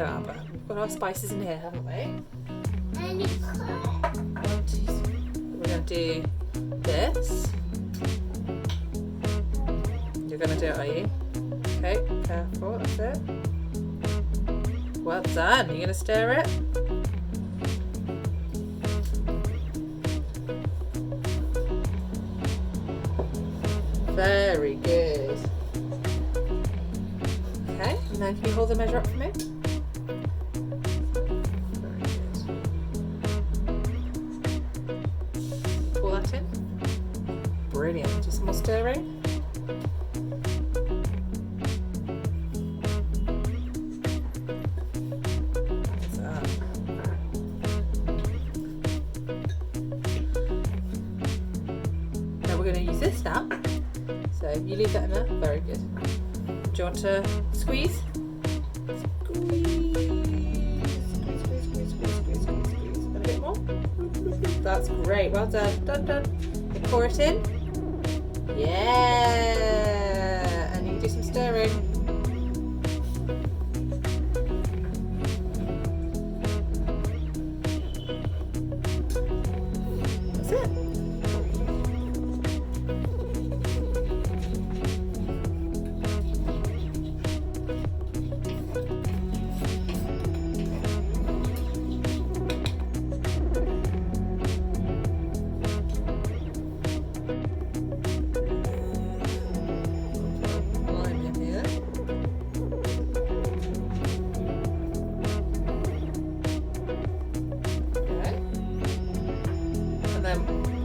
Alba. We've got our spices in here, haven't we? And it's We're going to do this. You're going to do it, are you? Okay, careful, that's it. Well done. You're going to stir it? Very good. Okay, and then can you hold the measure up for me? Very good. Pour that in. Brilliant. Do some more stirring. That's that. Now we're going to use this now. So you leave that in there. Very good. Do you want to squeeze? Squeeze. And a bit more. That's great. Well done. Done. You pour it in. Yeah. And you do some stirring. That's it.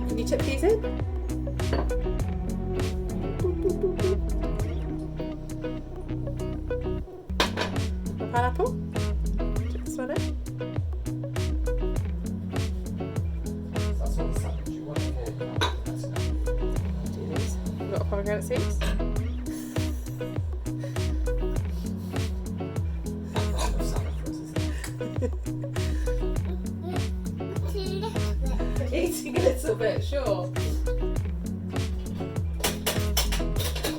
Can you tip these in? A pineapple? Tip this one in. That's all the sandwich you want to get. That's enough. Do these. We've got pomegranate seeds. Not enough salad for us, is it? Eating a little bit, sure.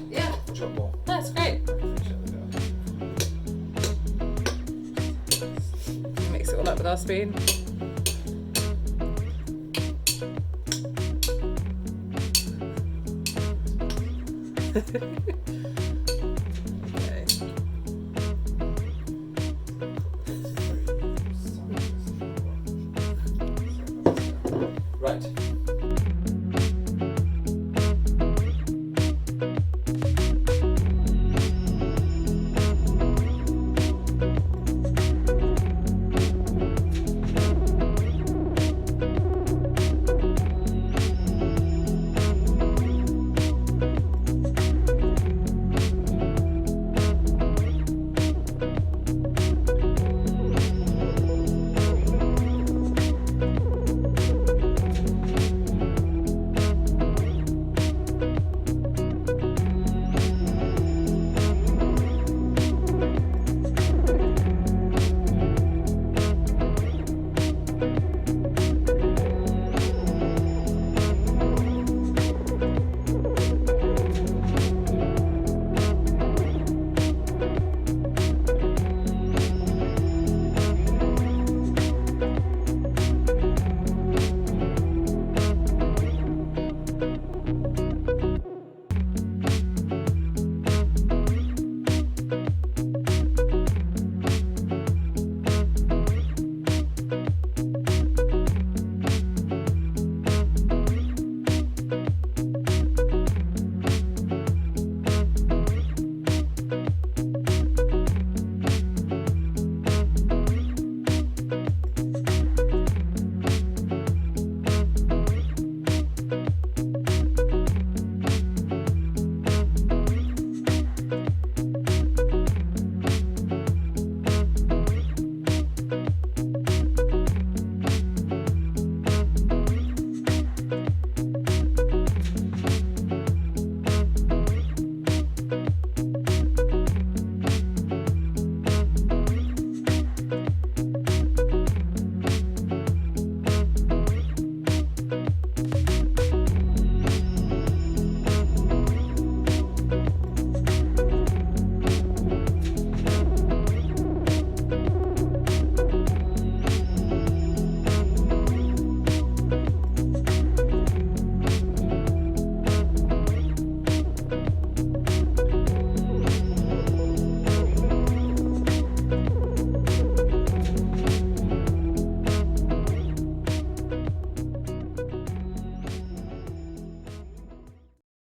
Yeah, Chop more. that's great. Mix it all up with our spoon.